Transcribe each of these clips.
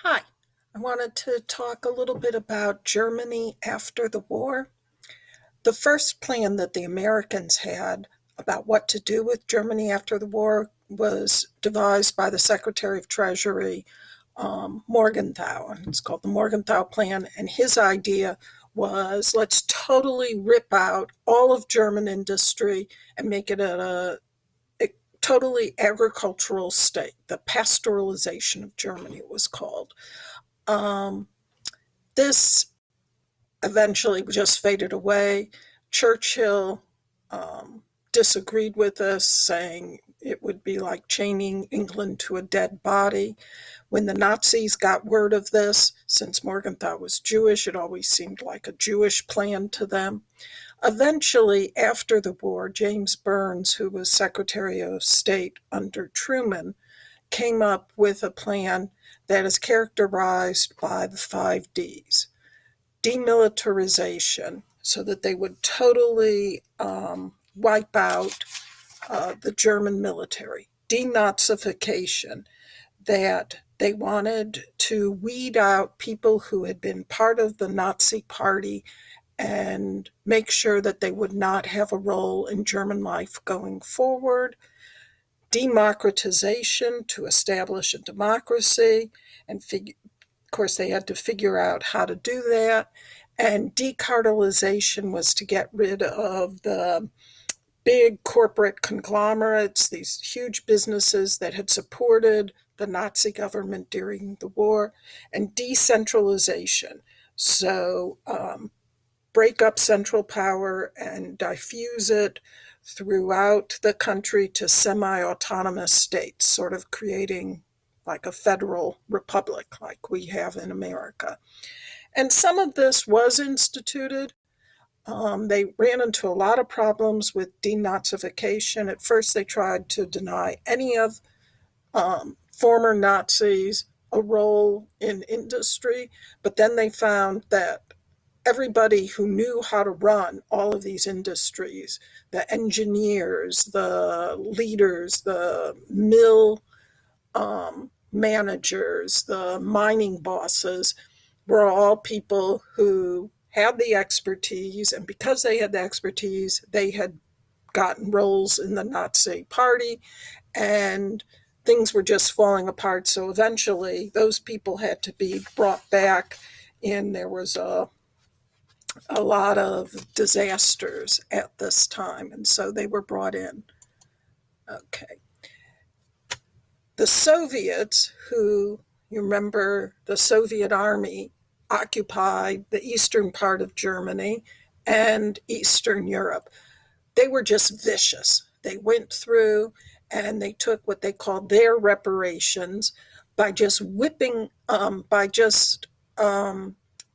Hi, I wanted to talk a little bit about Germany after the war. The first plan that the Americans had about what to do with Germany after the war was devised by the Secretary of Treasury, Morgenthau. It's called the Morgenthau Plan, and his idea was let's totally rip out all of German industry and make it a totally agricultural state. The pastoralization of Germany was called. Um, this eventually just faded away. Churchill disagreed with this, saying it would be like chaining England to a dead body. When the Nazis got word of this, since Morgenthau was Jewish, it always seemed like a Jewish plan to them. Eventually, after the war, James Burns, who was Secretary of State under Truman, came up with a plan that is characterized by the 5 Ds: demilitarization, so that they would totally wipe out the German military; denazification, that they wanted to weed out people who had been part of the Nazi party and make sure that they would not have a role in German life going forward; democratization, to establish a democracy, and of course they had to figure out how to do that; and decartelization was to get rid of the big corporate conglomerates, these huge businesses that had supported the Nazi government during the war; and decentralization. So break up central power and diffuse it throughout the country to semi-autonomous states, sort of creating like a federal republic like we have in America. And some of this was instituted. They ran into a lot of problems with denazification. At first, they tried to deny any of former Nazis a role in industry, but then they found that everybody who knew how to run all of these industries, the engineers, the leaders, the mill managers, the mining bosses, were all people who had the expertise, and because they had the expertise, they had gotten roles in the Nazi party, and things were just falling apart. So eventually, those people had to be brought back, and there was a lot of disasters at this time, and so they were brought in. Okay. The Soviets, who, you remember, the Soviet army occupied the eastern part of Germany and Eastern Europe. They were just vicious. They went through and they took what they called their reparations by just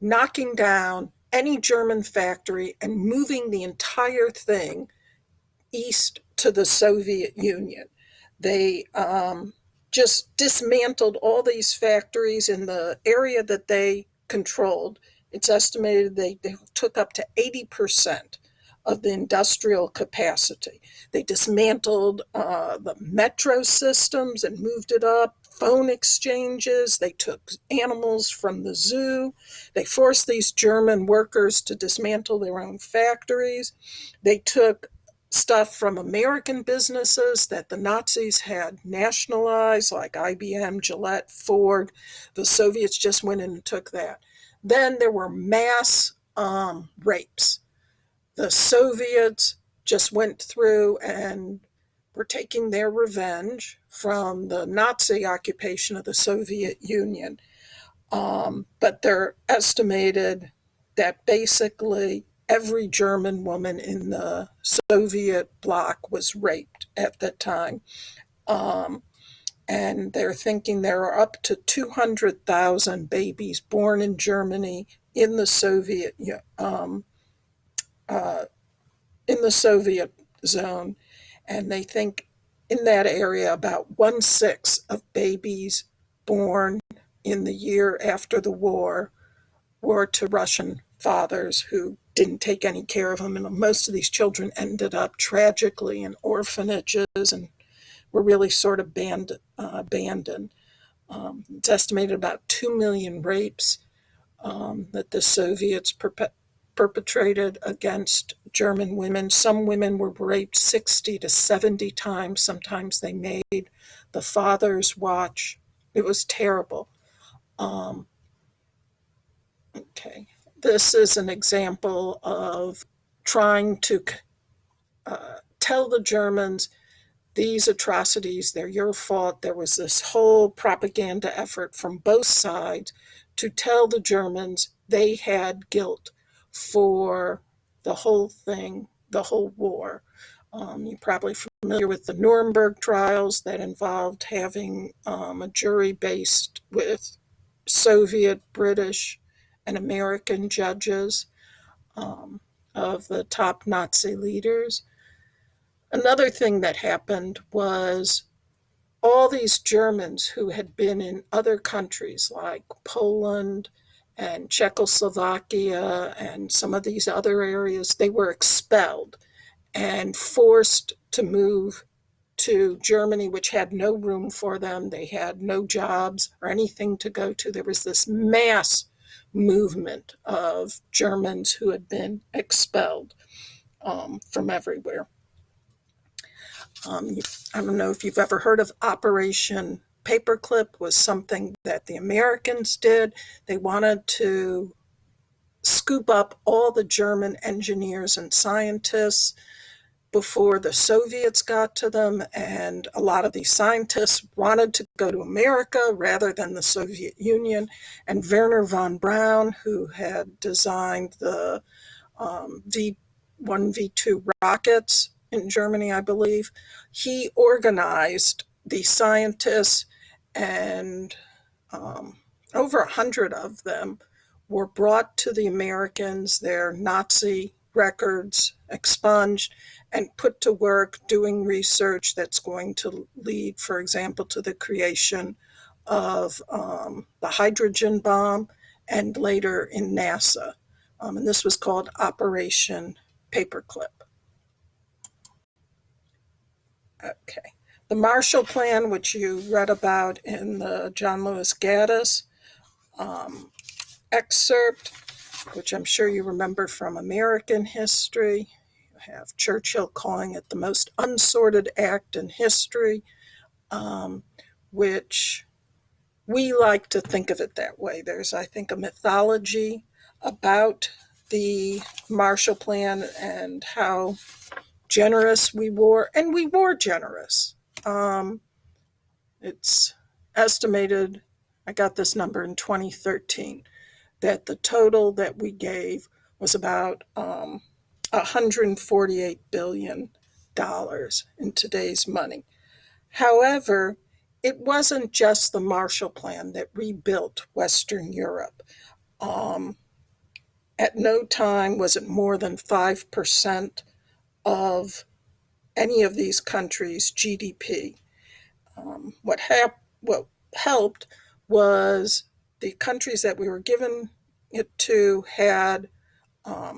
knocking down any German factory and moving the entire thing east to the Soviet Union. They just dismantled all these factories in the area that they controlled. It's estimated they took up to 80% of the industrial capacity. They dismantled the metro systems and moved it up, phone exchanges. They took animals from the zoo. They forced these German workers to dismantle their own factories. They took stuff from American businesses that the Nazis had nationalized, like IBM, Gillette, Ford. The Soviets just went in and took that. Then there were mass rapes. The Soviets just went through and were taking their revenge from the Nazi occupation of the Soviet Union. But they're estimated that basically every German woman in the Soviet bloc was raped at that time. Um, and they're thinking there are up to 200,000 babies born in Germany in the uh, Soviet zone, and they think in that area about 1/6 of babies born in the year after the war were to Russian fathers who didn't take any care of them, and most of these children ended up tragically in orphanages and were really sort of abandoned. It's estimated about 2 million rapes that the Soviets perpetrated against German women. Some women were raped 60 to 70 times. Sometimes they made the fathers watch. It was terrible. Okay, this is an example of trying to tell the Germans, these atrocities, they're your fault. There was this whole propaganda effort from both sides to tell the Germans they had guilt for the whole thing, the whole war. You're probably familiar with the Nuremberg trials that involved having a jury based with Soviet, British, and American judges of the top Nazi leaders. Another thing that happened was all these Germans who had been in other countries like Poland and Czechoslovakia and some of these other areas, they were expelled and forced to move to Germany, which had no room for them. They had no jobs or anything to go to. There was this mass movement of Germans who had been expelled from everywhere. I don't know if you've ever heard of Operation Paperclip. Was something that the Americans did. They wanted to scoop up all the German engineers and scientists before the Soviets got to them, and a lot of these scientists wanted to go to America rather than the Soviet Union. And Wernher von Braun, who had designed the V1, V2 rockets in Germany, I believe, he organized the scientists, and over 100 of them were brought to the Americans, their Nazi records expunged, and put to work doing research that's going to lead, for example, to the creation of the hydrogen bomb and later in NASA. And this was called Operation Paperclip. Okay. The Marshall Plan, which you read about in the John Lewis Gaddis excerpt, which I'm sure you remember from American history. You have Churchill calling it the most unsorted act in history, which we like to think of it that way. There's, I think, a mythology about the Marshall Plan and how generous we were, and we were generous. It's estimated, I got this number in 2013, that the total that we gave was about $148 billion in today's money. However, it wasn't just the Marshall Plan that rebuilt Western Europe. At no time was it more than 5% of any of these countries' GDP. What helped was the countries that we were giving it to had a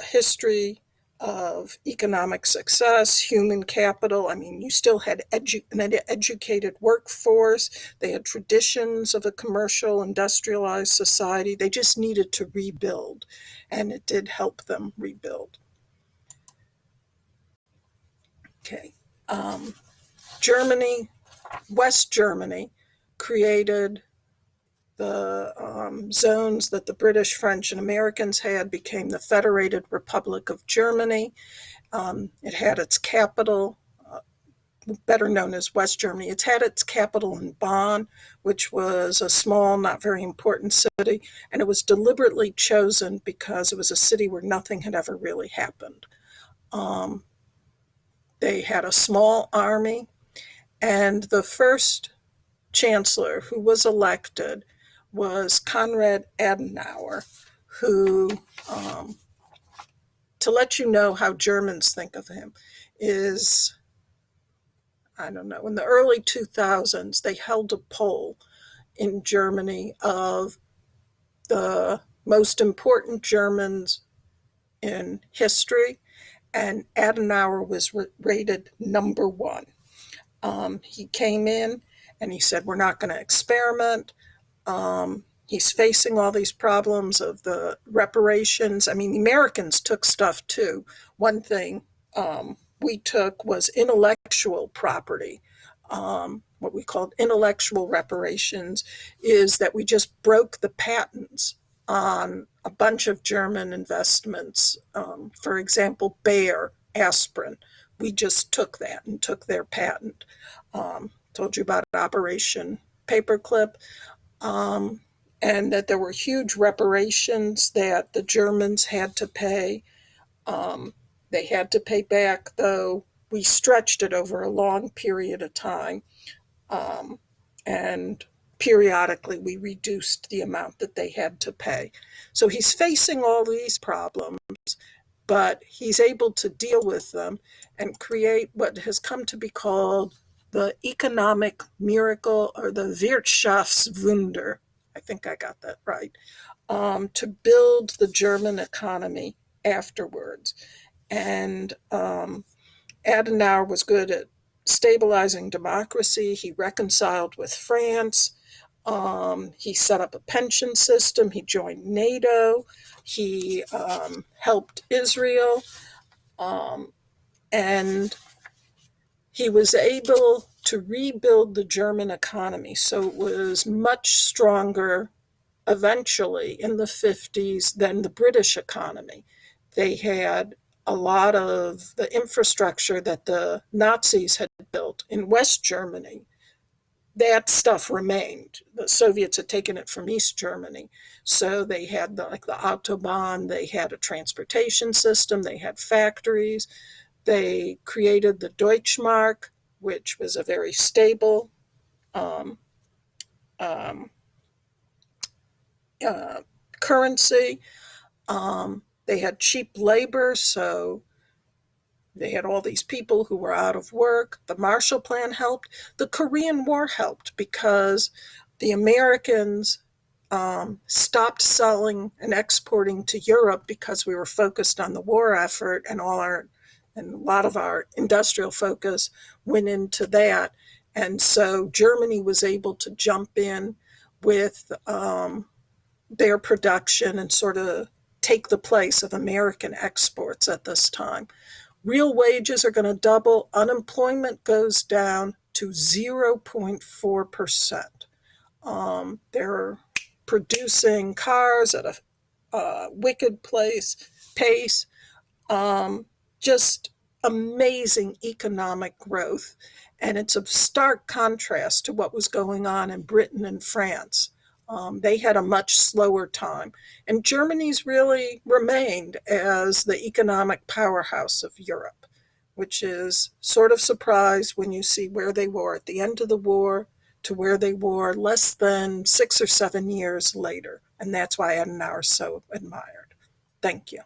history of economic success, human capital. I mean, you still had an educated workforce. They had traditions of a commercial, industrialized society. They just needed to rebuild, and it did help them rebuild. Okay. Germany, West Germany, created the zones that the British, French, and Americans had, became the Federated Republic of Germany. It had its capital, better known as West Germany. It's had its capital in Bonn, which was a small, not very important city, and it was deliberately chosen because it was a city where nothing had ever really happened. They had a small army, and the first chancellor who was elected was Konrad Adenauer, who, to let you know how Germans think of him, is, I don't know, in the early 2000s, they held a poll in Germany of the most important Germans in history, and Adenauer was rated number one. He came in and he said, we're not going to experiment. He's facing all these problems of the reparations. I mean, the Americans took stuff too. One thing we took was intellectual property. What we called intellectual reparations is that we just broke the patents on a bunch of German investments. For example, Bayer, aspirin. We just took that and took their patent. Told you about Operation Paperclip. And that there were huge reparations that the Germans had to pay. They had to pay back, though we stretched it over a long period of time. And periodically we reduced the amount that they had to pay. So he's facing all these problems, but he's able to deal with them and create what has come to be called the economic miracle, or the Wirtschaftswunder. I think I got that right. To build the German economy afterwards. And Adenauer was good at stabilizing democracy. He reconciled with France. He set up a pension system. He joined NATO. He helped Israel. And he was able to rebuild the German economy. So it was much stronger eventually in the 50s than the British economy. They had a lot of the infrastructure that the Nazis had built in West Germany. That stuff remained. The Soviets had taken it from East Germany. So they had the Autobahn, they had a transportation system, they had factories. They created the Deutschmark, which was a very stable currency. They had cheap labor, so they had all these people who were out of work. The Marshall Plan helped. The Korean War helped because the Americans stopped selling and exporting to Europe because we were focused on the war effort, and a lot of our industrial focus went into that. And so Germany was able to jump in with their production and sort of take the place of American exports at this time. Real wages are going to double. Unemployment goes down to 0.4%. They're producing cars at a wicked pace. Just amazing economic growth. And it's a stark contrast to what was going on in Britain and France. They had a much slower time. And Germany's really remained as the economic powerhouse of Europe, which is sort of surprised when you see where they were at the end of the war to where they were less than 6 or 7 years later. And that's why Adenauer is so admired. Thank you.